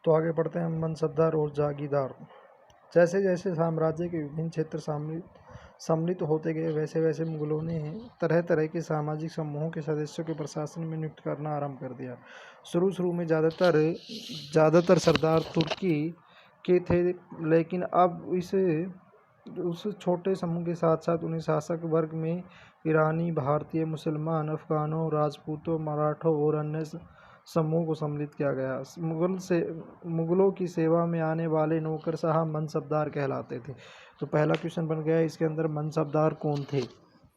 तो आगे बढ़ते हैं मनसबदार और जागीरदार। जैसे जैसे साम्राज्य के विभिन्न क्षेत्र सम्मिलित होते गए, वैसे वैसे मुगलों ने तरह तरह के सामाजिक समूहों के सदस्यों के प्रशासन में नियुक्त करना आरंभ कर दिया। शुरू शुरू में ज़्यादातर सरदार तुर्की के थे, लेकिन अब उस छोटे समूह के साथ साथ उन्हें शासक वर्ग में ईरानी, भारतीय, मुसलमान, अफगानों, राजपूतों, मराठों और अन्य समूह को सम्मिलित किया गया। मुगलों की सेवा में आने वाले नौकरशाह मनसबदार कहलाते थे। तो पहला क्वेश्चन बन गया इसके अंदर, मनसबदार कौन थे?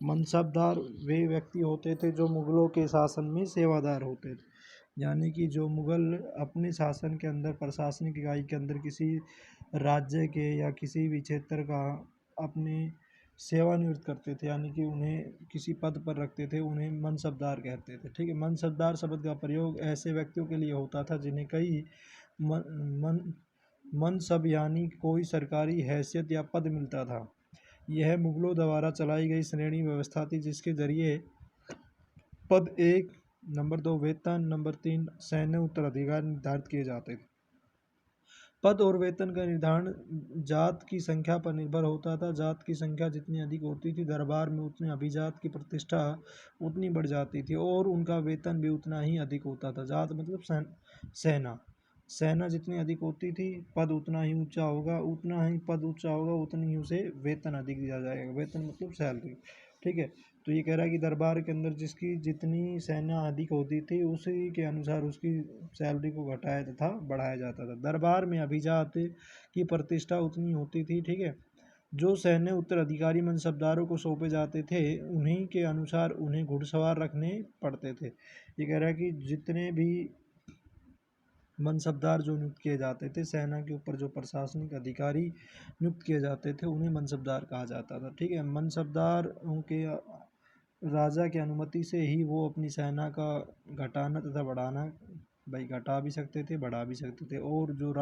मनसबदार वे व्यक्ति होते थे जो मुगलों के शासन में सेवादार होते थे, यानी कि जो मुगल अपने शासन के अंदर, प्रशासनिक इकाई के अंदर किसी राज्य के या किसी भी क्षेत्र का अपने सेवानिवृत्त करते थे, यानी कि उन्हें किसी पद पर रखते थे, उन्हें मनसबदार कहते थे। ठीक है। मनसबदार शब्द का प्रयोग ऐसे व्यक्तियों के लिए होता था जिन्हें कई मनसब यानी कोई सरकारी हैसियत या पद मिलता था। यह मुगलों द्वारा चलाई गई श्रेणी व्यवस्था थी, जिसके जरिए पद 1, नंबर 2 वेतन, नंबर 3 सैन्य उत्तराधिकार निर्धारित किए जाते थे। पद और वेतन का निर्धारण जात की संख्या पर निर्भर होता था। जात की संख्या जितनी अधिक होती थी, दरबार में उतने अभिजात की प्रतिष्ठा उतनी बढ़ जाती थी और उनका वेतन भी उतना ही अधिक होता था। जात मतलब सेना जितनी अधिक होती थी, पद उतना ही ऊंचा होगा, उतना ही पद ऊंचा होगा, उतनी ही उसे वेतन अधिक दिया जाएगा। वेतन मतलब सैलरी। ठीक है। तो ये कह रहा है कि दरबार के अंदर जिसकी जितनी सेना अधिक होती थी, उसी के अनुसार उसकी सैलरी को घटाया तथा बढ़ाया जाता था। दरबार में अभिजात की प्रतिष्ठा उतनी होती थी। ठीक है। जो सैन्य उत्तराधिकारी मनसबदारों को सौंपे जाते थे, उन्हीं के अनुसार उन्हें घुड़सवार रखने पड़ते थे। ये कह रहा है कि जितने भी मनसबदार जो नियुक्त किए जाते थे, सेना के ऊपर जो प्रशासनिक अधिकारी नियुक्त किए जाते थे, उन्हें मनसबदार कहा जाता था। ठीक है। मनसबदार के राजा की अनुमति से ही वो अपनी सेना का घटाना तथा बढ़ाना, भाई घटा भी सकते थे, बढ़ा भी सकते थे। और जो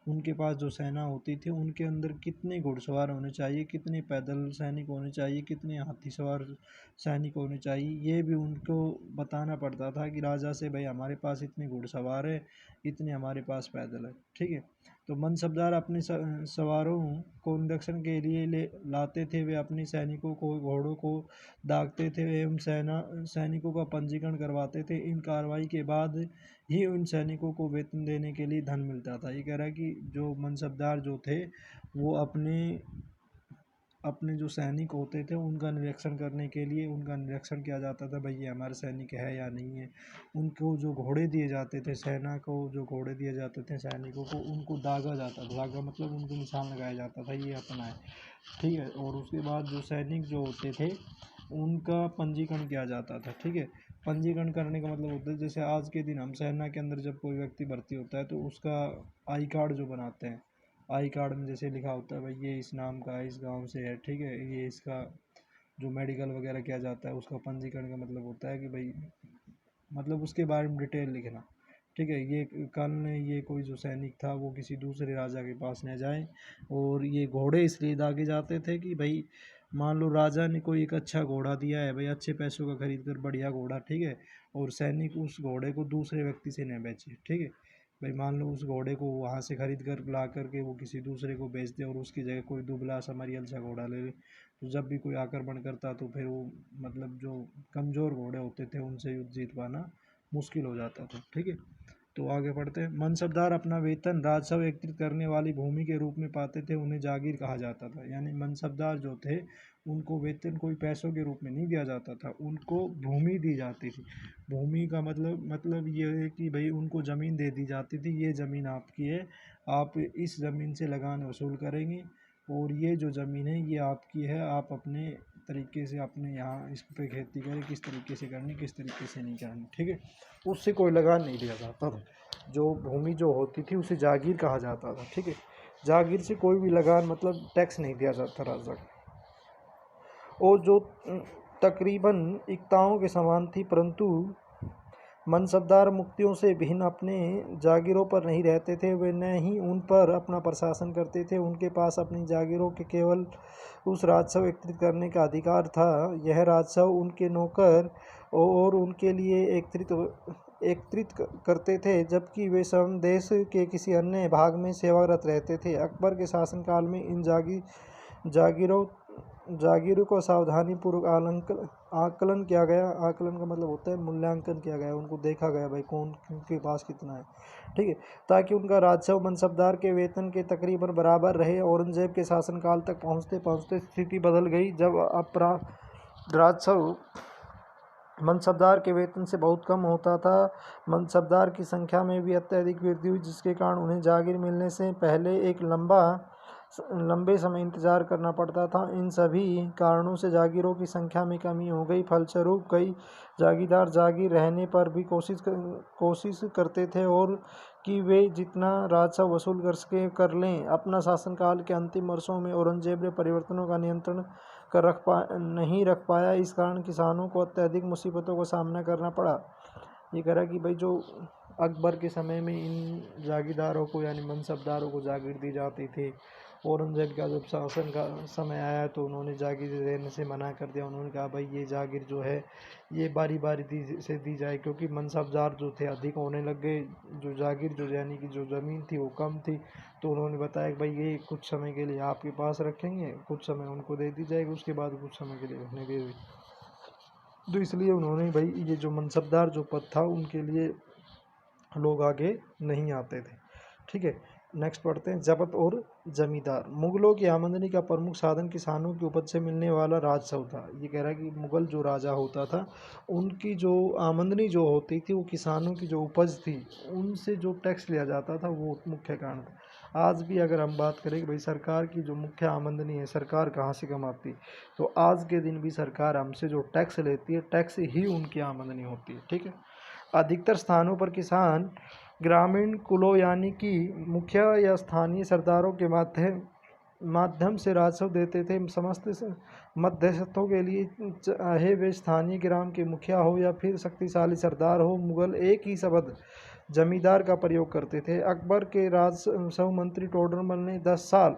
उनके पास जो सेना होती थी, उनके अंदर कितने घुड़सवार होने चाहिए, कितने पैदल सैनिक होने चाहिए, कितने हाथी सवार सैनिक होने चाहिए, ये भी उनको बताना पड़ता था कि राजा से, भाई हमारे पास इतने घुड़सवार है, इतने हमारे पास पैदल है। ठीक है। तो मनसबदार अपने सवारों को निरीक्षण के लिए लाते थे। वे अपने सैनिकों को, घोड़ों को दागते थे एवं सैनिकों का पंजीकरण करवाते थे। इन कार्रवाई के बाद ही उन सैनिकों को वेतन देने के लिए धन मिलता था। ये कह रहा है कि जो मनसबदार जो थे, वो अपने जो सैनिक होते थे उनका निरीक्षण करने के लिए उनका निरीक्षण किया जाता था, भाई ये हमारे सैनिक है या नहीं है। उनको जो घोड़े दिए जाते थे, सेना को जो घोड़े दिए जाते थे सैनिकों को, उनको दागा जाता था। दागा मतलब उनको निशान लगाया जाता था, ये अपना है। ठीक है। और उसके बाद जो सैनिक जो होते थे, उनका पंजीकरण किया जाता था। ठीक है। पंजीकरण करने का मतलब होता है, जैसे आज के दिन हम सेना के अंदर जब कोई व्यक्ति भर्ती होता है, तो उसका आई कार्ड जो बनाते हैं, आई कार्ड में जैसे लिखा होता है, भाई ये इस नाम का है, इस गांव से है। ठीक है। ये इसका जो मेडिकल वगैरह किया जाता है, उसका पंजीकरण का मतलब होता है कि भाई मतलब उसके बारे में डिटेल लिखना। ठीक है। ये कल ने ये कोई जो सैनिक था, वो किसी दूसरे राजा के पास न जाए। और ये घोड़े इसलिए दागे जाते थे कि भाई मान लो राजा ने कोई एक अच्छा घोड़ा दिया है, भाई अच्छे पैसों का खरीद कर, बढ़िया घोड़ा। ठीक है। और सैनिक उस घोड़े को दूसरे व्यक्ति से न बेचे। ठीक है। भाई मान लो उस घोड़े को वहाँ से खरीद कर ला करके वो किसी दूसरे को बेच दे और उसकी जगह कोई दुबला सा मरियल सा घोड़ा ले ले, तो जब भी कोई आक्रमण करता तो फिर वो मतलब जो कमज़ोर घोड़े होते थे, उनसे युद्ध जीत पाना मुश्किल हो जाता था। ठीक है। तो आगे बढ़ते हैं। मनसबदार अपना वेतन राजस्व एकत्रित करने वाली भूमि के रूप में पाते थे, उन्हें जागीर कहा जाता था। यानी मनसबदार जो थे, उनको वेतन कोई पैसों के रूप में नहीं दिया जाता था, उनको भूमि दी जाती थी। भूमि का मतलब ये है कि भाई उनको ज़मीन दे दी जाती थी, ये ज़मीन आपकी है, आप इस ज़मीन से लगान वसूल करेंगे और ये जो ज़मीन है ये आपकी है, आप अपने तरीके से अपने यहाँ इस पे खेती करें, किस तरीके से करनी, किस तरीके से नहीं करनी। ठीक है। उससे कोई लगान नहीं दिया जाता था। जो भूमि जो होती थी उसे जागीर कहा जाता था। ठीक है। जागीर से कोई भी लगान मतलब टैक्स नहीं दिया जाता राजा को, और जो तकरीबन इक्ताओं के समान थी। परंतु मनसबदार मुक्तियों से भिन्न अपने जागीरों पर नहीं रहते थे, वे न ही उन पर अपना प्रशासन करते थे। उनके पास अपनी जागीरों के केवल उस राजस्व एकत्रित करने का अधिकार था। यह राजस्व उनके नौकर और उनके लिए एकत्रित करते थे, जबकि वे स्वयं देश के किसी अन्य भाग में सेवारत रहते थे। अकबर के शासनकाल में इन जागीरों को सावधानीपूर्वक आकलन किया गया। आकलन का मतलब होता है मूल्यांकन किया गया, उनको देखा गया भाई कौन के पास कितना है, ठीक है, ताकि उनका राजस्व मनसबदार के वेतन के तकरीबन बराबर रहे। औरंगजेब के शासनकाल तक पहुँचते पहुँचते स्थिति बदल गई, जब राजस्व मनसबदार के वेतन से बहुत कम होता था। मनसबदार की संख्या में भी अत्यधिक वृद्धि हुई, जिसके कारण उन्हें जागीर मिलने से पहले एक लंबे समय इंतजार करना पड़ता था। इन सभी कारणों से जागीरों की संख्या में कमी हो गई। फलस्वरूप कई जागीरदार जागीर रहने पर भी कोशिश करते थे और कि वे जितना राजस्व वसूल कर लें। अपना शासनकाल के अंतिम वर्षों में औरंगजेब ने परिवर्तनों का नियंत्रण नहीं रख पाया। इस कारण किसानों को अत्यधिक मुसीबतों का सामना करना पड़ा। ये कह रहा कि भाई जो अकबर के समय में इन जागीरदारों को यानी मनसबदारों को जागीर दी जाती थी, औरंगजेब का जब शासन का समय आया तो उन्होंने जागीर देने से मना कर दिया। उन्होंने कहा भाई ये जागीर जो है ये बारी बारी से दी जाए, क्योंकि मनसबदार जो थे अधिक होने लग गए, जो जागीर जो यानी कि जो ज़मीन थी वो कम थी। तो उन्होंने बताया कि भाई ये कुछ समय के लिए आपके पास रखेंगे, कुछ समय उनको दे दी जाएगी, उसके बाद कुछ समय के लिए उन्हें दे दी। तो इसलिए उन्होंने भाई ये जो मनसबदार जो पद था उनके लिए लोग आगे नहीं आते थे, ठीक है। नेक्स्ट पढ़ते हैं जब्त और जमींदार। मुगलों की आमदनी का प्रमुख साधन किसानों की उपज से मिलने वाला राजस्व था। ये कह रहा है कि मुगल जो राजा होता था उनकी जो आमदनी जो होती थी वो किसानों की जो उपज थी उनसे जो टैक्स लिया जाता था वो मुख्य कारण था। आज भी अगर हम बात करें कि भाई सरकार की जो मुख्य आमदनी है सरकार कहाँ से कमाती, तो आज के दिन भी सरकार हमसे जो टैक्स लेती है टैक्स ही उनकी आमदनी होती है, ठीक है। अधिकतर स्थानों पर किसान ग्रामीण कुलों यानी कि मुखिया या स्थानीय सरदारों के माध्यम से राजस्व देते थे। समस्त मध्यस्थों के लिए, चाहे वे स्थानीय ग्राम के मुखिया हो या फिर शक्तिशाली सरदार हो, मुगल एक ही शब्द जमींदार का प्रयोग करते थे। अकबर के राजस्व मंत्री टोडरमल ने 10 साल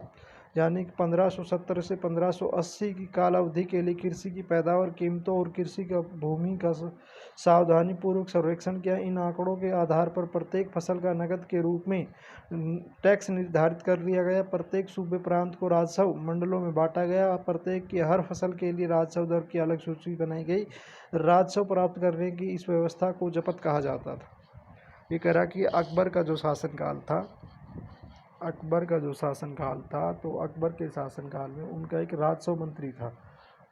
यानी कि 1570 से 1580 की काल अवधि के लिए कृषि की पैदावार, कीमतों और कृषि का भूमि का सावधानीपूर्वक सर्वेक्षण किया। इन आंकड़ों के आधार पर प्रत्येक फसल का नकद के रूप में टैक्स निर्धारित कर लिया गया। प्रत्येक सूबे प्रांत को राजस्व मंडलों में बांटा गया। प्रत्येक की हर फसल के लिए राजस्व दर की अलग सूची बनाई गई। राजस्व प्राप्त करने की इस व्यवस्था को जब्त कहा जाता था। ये कह रहा कि अकबर का जो शासनकाल था तो अकबर के शासनकाल में उनका एक राजस्व मंत्री था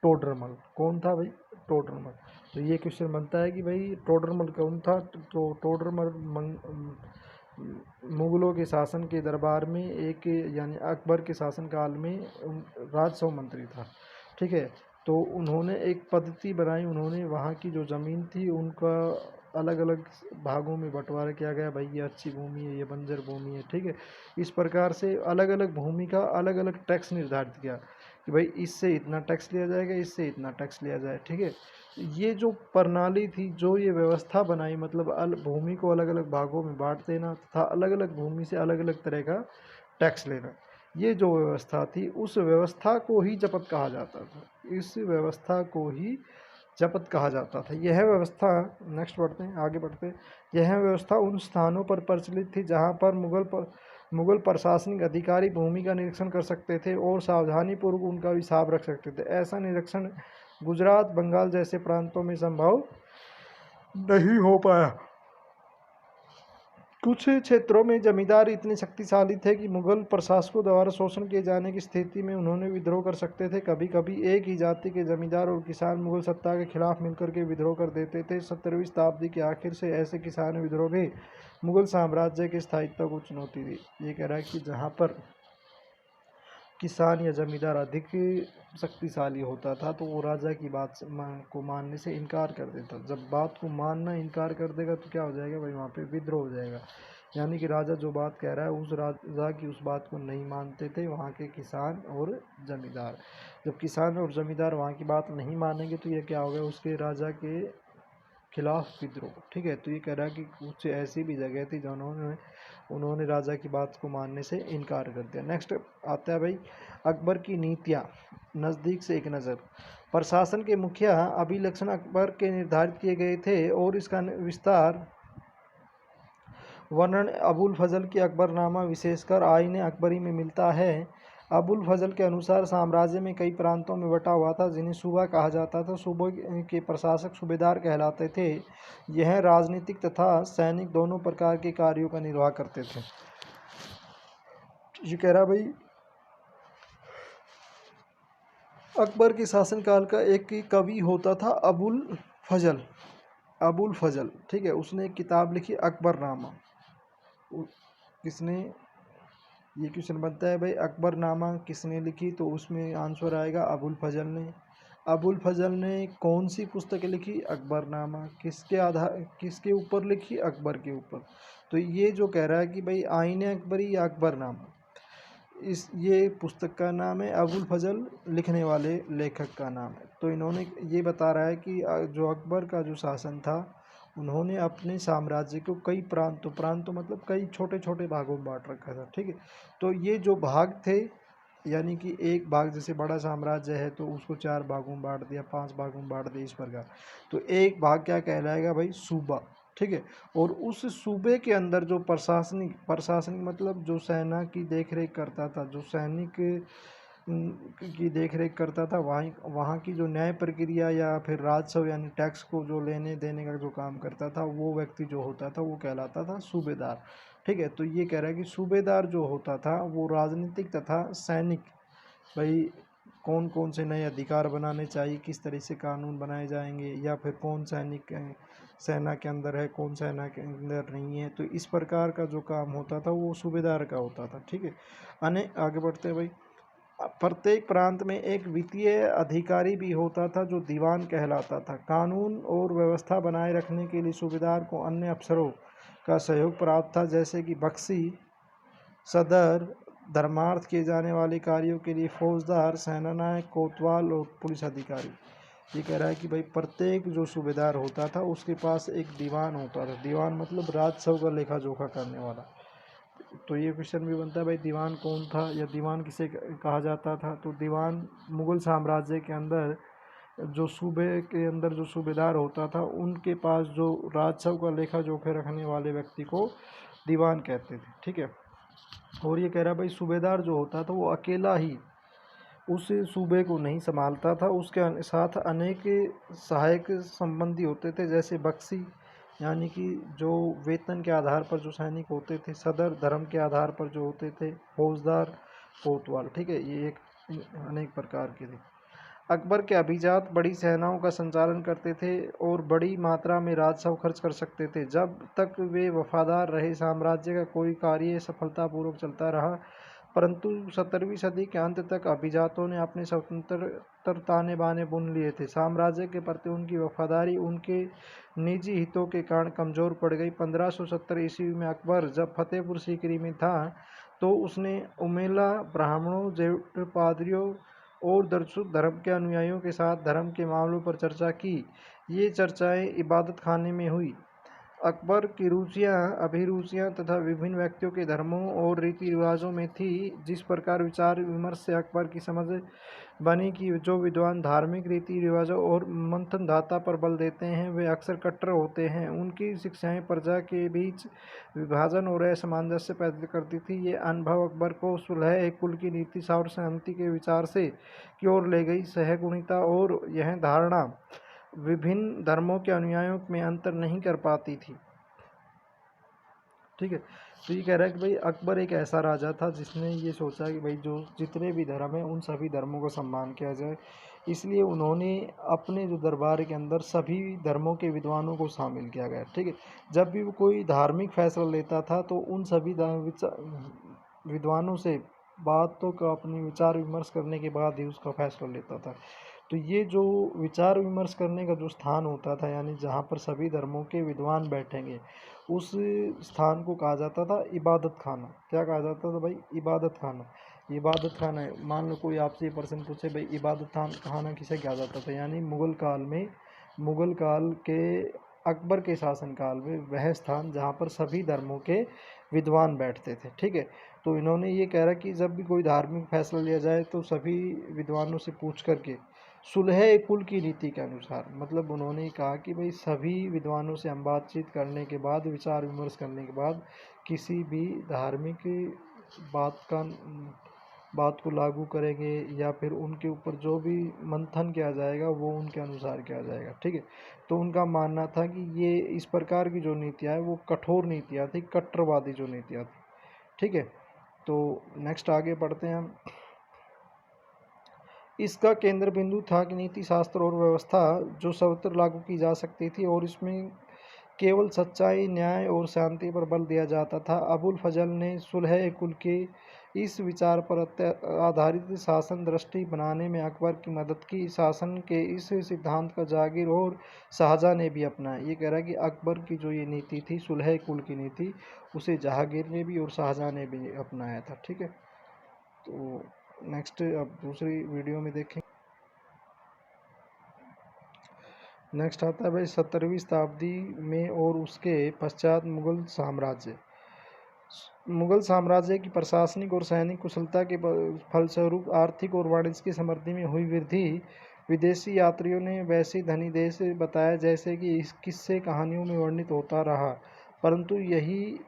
टोडरमल। कौन था भाई? टोडरमल। तो ये क्वेश्चन बनता है कि भाई टोडरमल कौन था? तो टोडरमल मुगलों के शासन के दरबार में एक यानी अकबर के शासनकाल में राजस्व मंत्री था, ठीक है। तो उन्होंने एक पद्धति बनाई, उन्होंने वहाँ की जो ज़मीन थी उनका अलग अलग भागों में बंटवारा किया गया। भाई ये अच्छी भूमि है, ये बंजर भूमि है, ठीक है। इस प्रकार से अलग अलग भूमि का अलग अलग टैक्स निर्धारित किया कि भाई इससे इतना टैक्स लिया जाएगा, इससे इतना टैक्स लिया जाए, ठीक है। ये जो प्रणाली थी, जो ये व्यवस्था बनाई, मतलब भूमि को अलग अलग भागों में बांट देना तथा अलग अलग भूमि से अलग अलग तरह का टैक्स लेना, ये जो व्यवस्था थी उस व्यवस्था को ही जब्त कहा जाता था। इस व्यवस्था को ही जब्त कहा जाता था। यह व्यवस्था, नेक्स्ट बढ़ते हैं, आगे बढ़ते हैं। यह व्यवस्था उन स्थानों पर प्रचलित थी जहाँ पर मुगल प्रशासनिक अधिकारी भूमि का निरीक्षण कर सकते थे और सावधानीपूर्वक उनका हिसाब रख सकते थे। ऐसा निरीक्षण गुजरात, बंगाल जैसे प्रांतों में संभव नहीं हो पाया। कुछ क्षेत्रों में जमींदार इतने शक्तिशाली थे कि मुगल प्रशासकों द्वारा शोषण किए जाने की स्थिति में उन्होंने विद्रोह कर सकते थे। कभी कभी एक ही जाति के जमींदार और किसान मुगल सत्ता के खिलाफ मिलकर के विद्रोह कर देते थे। 17वीं शताब्दी के आखिर से ऐसे किसान विद्रोह ने मुगल साम्राज्य के स्थायित्व को चुनौती दी। ये कह रहा है कि जहाँ पर किसान या जमींदार अधिक शक्तिशाली होता था तो वो राजा की बात को मानने से इनकार कर देता। जब बात को मानना इनकार कर देगा तो क्या हो जाएगा भाई? वहाँ पे विद्रोह हो जाएगा। यानी कि राजा जो बात कह रहा है उस राजा की उस बात को नहीं मानते थे वहाँ के किसान और जमींदार। जब किसान और जमींदार वहाँ की बात नहीं मानेंगे तो ये क्या हो गया? उसके राजा के खिलाफ विद्रोह, ठीक है। तो ये कह रहा है कि कुछ ऐसी भी जगह थी जहाँ उन्होंने राजा की बात को मानने से इनकार कर दिया। नेक्स्ट आता है भाई अकबर की नीतियाँ, नज़दीक से एक नज़र। प्रशासन के मुखिया अभिलक्षण अकबर के निर्धारित किए गए थे और इसका विस्तार वर्णन अबुल फजल की अकबरनामा विशेषकर आईन अकबरी में मिलता है। अबुल फजल के अनुसार साम्राज्य में कई प्रांतों में बटा हुआ था जिन्हें सूबा कहा जाता था। सूबे के प्रशासक सूबेदार कहलाते थे। यह राजनीतिक तथा सैनिक दोनों प्रकार के कार्यों का निर्वाह करते थे। ये कह रहा भाई अकबर के शासनकाल का एक कवि होता था अबुल फजल, ठीक है। उसने एक किताब लिखी अकबरनामा। किसने, ये क्वेश्चन बनता है भाई अकबरनामा किसने लिखी, तो उसमें आंसर आएगा अबुल फजल ने। अबुल फजल ने कौन सी पुस्तक लिखी, अकबरनामा। किसके ऊपर लिखी, अकबर के ऊपर। तो ये जो कह रहा है कि भाई आईन अकबरी या अकबरनामा, ये पुस्तक का नाम है, अबुल फजल लिखने वाले लेखक का नाम है। तो इन्होंने ये बता रहा है कि जो अकबर का जो शासन था, उन्होंने अपने साम्राज्य को कई प्रांत मतलब कई छोटे छोटे भागों में बांट रखा था, ठीक है। तो ये जो भाग थे, यानी कि एक भाग जैसे बड़ा साम्राज्य है तो उसको 4 भागों में बांट दिया, 5 भागों में बांट दिया, इस प्रकार। तो एक भाग क्या कहलाएगा भाई, सूबा, ठीक है। और उस सूबे के अंदर जो प्रशासनिक मतलब जो सेना की देखरेख करता था, जो सैनिक की देखरेख करता था, वहाँ की जो न्याय प्रक्रिया या फिर राजस्व यानी टैक्स को जो लेने देने का जो काम करता था, वो व्यक्ति जो होता था वो कहलाता था सूबेदार, ठीक है। तो ये कह रहा है कि सूबेदार जो होता था वो राजनीतिक तथा सैनिक, भाई कौन कौन से नए अधिकार बनाने चाहिए, किस तरह से कानून बनाए जाएंगे, या फिर कौन सैनिक सेना के अंदर है, कौन सेना के अंदर नहीं है, तो इस प्रकार का जो काम होता था वो सूबेदार का होता था, ठीक है। आगे बढ़ते हैं भाई। प्रत्येक प्रांत में एक वित्तीय अधिकारी भी होता था जो दीवान कहलाता था। कानून और व्यवस्था बनाए रखने के लिए सूबेदार को अन्य अफसरों का सहयोग प्राप्त था, जैसे कि बख्शी, सदर, धर्मार्थ किए जाने वाले कार्यों के लिए फौजदार, सेनानायक, कोतवाल और पुलिस अधिकारी। ये कह रहा है कि भाई प्रत्येक जो सूबेदार होता था उसके पास एक दीवान होता था। दीवान मतलब राजस्व का लेखा जोखा करने वाला। तो ये क्वेश्चन भी बनता है भाई दीवान कौन था या दीवान किसे कहा जाता था। तो दीवान मुगल साम्राज्य के अंदर जो सूबे के अंदर जो सूबेदार होता था उनके पास जो राजस्व का लेखा जोखा रखने वाले व्यक्ति को दीवान कहते थे, ठीक है। और ये कह रहा भाई सूबेदार जो होता था वो अकेला ही उस सूबे को नहीं संभालता था, उसके साथ अनेक सहायक संबंधी होते थे, जैसे बख्शी यानी कि जो वेतन के आधार पर जो सैनिक होते थे, सदर धर्म के आधार पर जो होते थे, फौजदार, कोतवाल, ठीक है। ये एक अनेक प्रकार के थे। अकबर के अभिजात बड़ी सेनाओं का संचालन करते थे और बड़ी मात्रा में राजस्व खर्च कर सकते थे। जब तक वे वफादार रहे साम्राज्य का कोई कार्य सफलतापूर्वक चलता रहा, परंतु 17वीं सदी के अंत तक अभिजातों ने अपने स्वतंत्र ताने बाने बुन लिए थे। साम्राज्य के प्रति उनकी वफादारी उनके निजी हितों के कारण कमज़ोर पड़ गई। 1570 ईस्वी में अकबर जब फतेहपुर सीकरी में था तो उसने उमेला ब्राह्मणों, जैट पादरियों और दरसुत धर्म के अनुयायियों के साथ धर्म के मामलों पर चर्चा की। ये चर्चाएं इबादत खाने में हुई। अकबर की रुचियाँ, अभिरुचियाँ तथा विभिन्न व्यक्तियों के धर्मों और रीति रिवाजों में थी। जिस प्रकार विचार विमर्श से अकबर की समझ बनी कि जो विद्वान धार्मिक रीति रिवाजों और मंथनदाता पर बल देते हैं वे अक्सर कट्टर होते हैं। उनकी शिक्षाएं प्रजा के बीच विभाजन और असमंजस्य पैदा करती थी। ये अनुभव अकबर को सुलह एक कुल की नीति और सहमति के विचार से की ओर ले गई। सहगुणिता और यह धारणा विभिन्न धर्मों के अनुयायियों में अंतर नहीं कर पाती थी, ठीक है। तो ये कह रहा है कि भाई अकबर एक ऐसा राजा था जिसने ये सोचा कि भाई जो जितने भी धर्म हैं उन सभी धर्मों का सम्मान किया जाए। इसलिए उन्होंने अपने जो दरबार के अंदर सभी धर्मों के विद्वानों को शामिल किया गया, ठीक है। जब भी वो कोई धार्मिक फैसला लेता था तो उन सभी विद्वानों से बातों का अपनी विचार विमर्श करने के बाद ही उसका फैसला लेता था। तो ये जो विचार विमर्श करने का जो स्थान होता था, यानी जहाँ पर सभी धर्मों के विद्वान बैठेंगे, उस स्थान को कहा जाता था इबादत खाना। क्या कहा जाता था भाई, इबादत खाना। इबादत खाना है। मान लो कोई आपसे ये प्रश्न पूछे भाई इबादत खाना किसे कहा जाता था, यानी मुगल काल के अकबर के शासनकाल में वह स्थान जहाँ पर सभी धर्मों के विद्वान बैठते थे, ठीक है। तो इन्होंने ये कह रहा कि जब भी कोई धार्मिक फैसला लिया जाए तो सभी विद्वानों से पूछ करके सुलह कुल की नीति के अनुसार, मतलब उन्होंने कहा कि भाई सभी विद्वानों से हम बातचीत करने के बाद, विचार विमर्श करने के बाद किसी भी धार्मिक बात का बात को लागू करेंगे, या फिर उनके ऊपर जो भी मंथन किया जाएगा वो उनके अनुसार किया जाएगा। ठीक है, तो उनका मानना था कि ये इस प्रकार की जो नीतियाँ हैं वो कठोर नीतियाँ थी, कट्टरवादी जो नीतियाँ थी। ठीक है, तो नेक्स्ट आगे बढ़ते हैं हम। इसका केंद्र बिंदु था कि नीति शास्त्र और व्यवस्था जो सर्वत्र लागू की जा सकती थी, और इसमें केवल सच्चाई, न्याय और शांति पर बल दिया जाता था। अबुल फजल ने सुलह कुल के इस विचार पर आधारित शासन दृष्टि बनाने में अकबर की मदद की। शासन के इस सिद्धांत का जागीर और शाहजहाँ ने भी अपनाया। ये कह रहा है कि अकबर की जो ये नीति थी, सुलह कुल की नीति, उसे जहांगीर ने भी और शाहजहाँ ने भी अपनाया था। ठीक है, तो नेक्स्ट अब दूसरी वीडियो में देखें। नेक्स्ट आता है भाई 17वीं शताब्दी में और उसके पश्चात मुगल साम्राज्य। मुगल साम्राज्य की प्रशासनिक और सैनिक कुशलता के फलस्वरूप आर्थिक और वाणिज्य की समृद्धि में हुई वृद्धि विदेशी यात्रियों ने वैसे धनी देश बताया जैसे कि इस किस्से कहानियों में वर्णित होता रहा, परंतु यही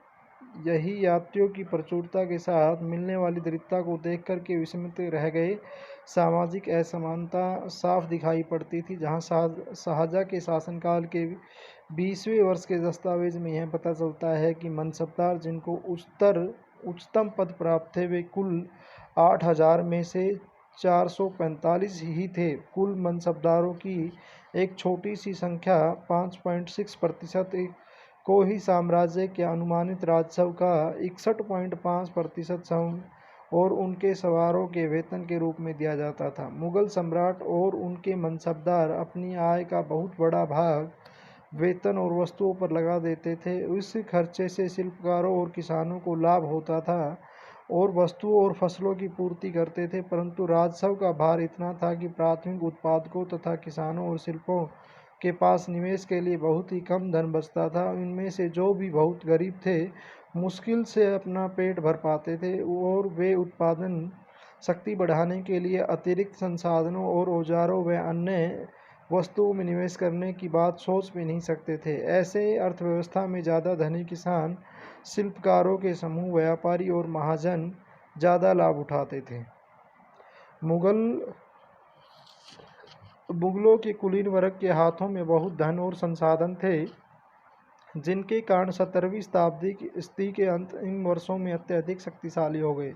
यही यात्रियों की प्रचुरता के साथ मिलने वाली दरिद्रता को देखकर के विस्मित रह गए। सामाजिक असमानता साफ दिखाई पड़ती थी। जहां शाहजहाँ के शासनकाल के 20वें वर्ष के दस्तावेज में यह पता चलता है कि मनसबदार जिनको उच्चतम पद प्राप्त थे वे कुल 8,000 में से 445 ही थे। कुल मनसबदारों की एक छोटी सी संख्या 5.6% को ही साम्राज्य के अनुमानित राजस्व का 61.5% और उनके सवारों के वेतन के रूप में दिया जाता था। मुगल सम्राट और उनके मनसबदार अपनी आय का बहुत बड़ा भाग वेतन और वस्तुओं पर लगा देते थे। इस खर्चे से शिल्पकारों और किसानों को लाभ होता था और वस्तुओं और फसलों की पूर्ति करते थे, परंतु राजस्व का भार इतना था कि प्राथमिक उत्पादकों तथा किसानों और शिल्पों के पास निवेश के लिए बहुत ही कम धन बचता था। इनमें से जो भी बहुत गरीब थे मुश्किल से अपना पेट भर पाते थे, और वे उत्पादन शक्ति बढ़ाने के लिए अतिरिक्त संसाधनों और औजारों व अन्य वस्तुओं में निवेश करने की बात सोच भी नहीं सकते थे। ऐसे अर्थव्यवस्था में ज़्यादा धनी किसान, शिल्पकारों के समूह, व्यापारी और महाजन ज़्यादा लाभ उठाते थे। मुगलों के कुलीन वर्ग के हाथों में बहुत धन और संसाधन थे, जिनके कारण 17वीं शताब्दी के अंतिम वर्षों में अत्यधिक शक्तिशाली हो गए।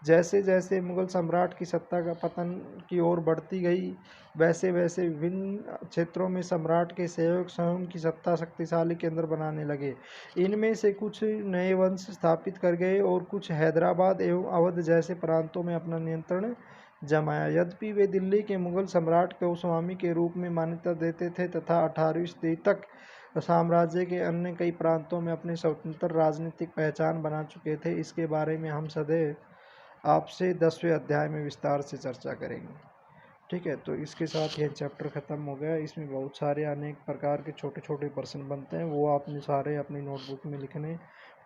जैसे जैसे मुगल सम्राट की सत्ता का पतन की ओर बढ़ती गई, वैसे वैसे विभिन्न क्षेत्रों में सम्राट के सेवक स्वयं की सत्ता शक्तिशाली केंद्र बनाने लगे। इनमें से कुछ नए वंश स्थापित कर गए और कुछ हैदराबाद एवं अवध जैसे प्रांतों में अपना नियंत्रण जमाया। यद्यपि वे दिल्ली के मुगल सम्राट को स्वामी के रूप में मान्यता देते थे तथा 18वीं सदी तक साम्राज्य के अन्य कई प्रांतों में अपनी स्वतंत्र राजनीतिक पहचान बना चुके थे। इसके बारे में हम सदैव आपसे 10वें अध्याय में विस्तार से चर्चा करेंगे। ठीक है, तो इसके साथ यह चैप्टर ख़त्म हो गया। इसमें बहुत सारे अनेक प्रकार के छोटे छोटे प्रश्न बनते हैं, वो आपने सारे अपनी नोटबुक में लिखने,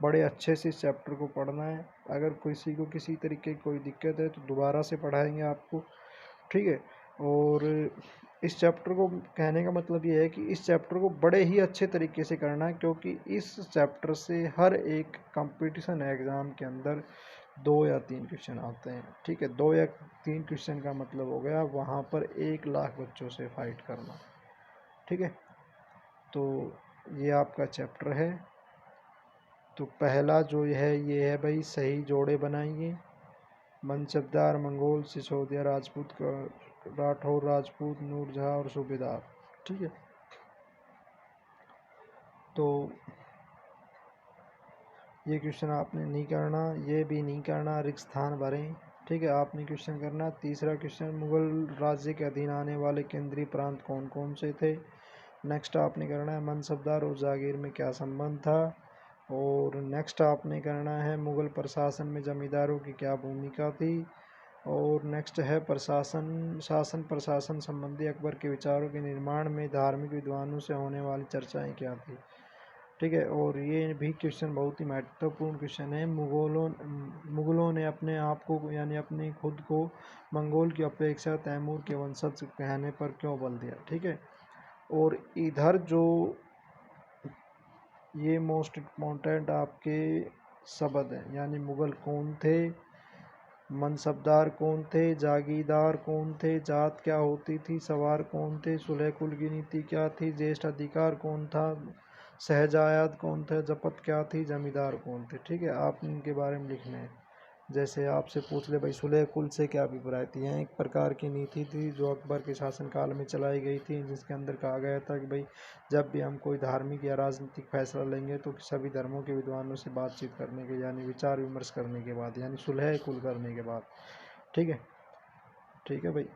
बड़े अच्छे से इस चैप्टर को पढ़ना है। अगर किसी को किसी तरीके की कोई दिक्कत है तो दोबारा से पढ़ाएंगे आपको। ठीक है, और इस चैप्टर को कहने का मतलब ये है कि इस चैप्टर को बड़े ही अच्छे तरीके से करना है, क्योंकि इस चैप्टर से हर एक कंपटीशन एग्ज़ाम के अंदर 2 या 3 क्वेश्चन आते हैं। ठीक है, 2 या 3 क्वेश्चन का मतलब हो गया वहाँ पर 1 लाख बच्चों से फाइट करना। ठीक है, तो ये आपका चैप्टर है। तो पहला जो है ये है भाई, सही जोड़े बनाइए। मनसबदार, मंगोल, सिसोदिया राजपूत, राठौर राजपूत, नूरजहाँ और सूबेदार। ठीक है, तो ये क्वेश्चन आपने नहीं करना, ये भी नहीं करना, रिक्त स्थान भरें। ठीक है, आपने क्वेश्चन करना। तीसरा क्वेश्चन, मुगल राज्य के अधीन आने वाले केंद्रीय प्रांत कौन कौन से थे। नेक्स्ट आपने करना है मनसबदार और जागीर में क्या संबंध था। और नेक्स्ट आपने करना है मुगल प्रशासन में जमींदारों की क्या भूमिका थी। और नेक्स्ट है शासन प्रशासन संबंधी अकबर के विचारों के निर्माण में धार्मिक विद्वानों से होने वाली चर्चाएं क्या थी। ठीक है। और ये भी क्वेश्चन बहुत ही महत्वपूर्ण क्वेश्चन है, मुगलों ने अपने आप को यानी अपने खुद को मंगोल की अपेक्षा तैमूर के वंशज कहने पर क्यों बल दिया। ठीक है। और इधर जो ये मोस्ट इम्पोर्टेंट आपके शब्द हैं, यानी मुगल कौन थे, मनसबदार कौन थे, जागीरदार कौन थे, जात क्या होती थी, सवार कौन थे, सुलह कुल की नीति क्या थी, ज्येष्ठ अधिकार कौन था, शहजायाद कौन थे, जपत क्या थी, जमींदार कौन थे। ठीक है, आप इनके बारे में लिखना है। जैसे आपसे पूछ ले भाई सुलह कुल से क्या अभिप्राय थी। यह एक प्रकार की नीति थी जो अकबर के शासनकाल में चलाई गई थी, जिसके अंदर कहा गया था कि भाई जब भी हम कोई धार्मिक या राजनीतिक फैसला लेंगे तो सभी धर्मों के विद्वानों से बातचीत करने के यानी विचार विमर्श करने के बाद, यानी सुलह कुल करने के बाद। ठीक है। ठीक है भाई।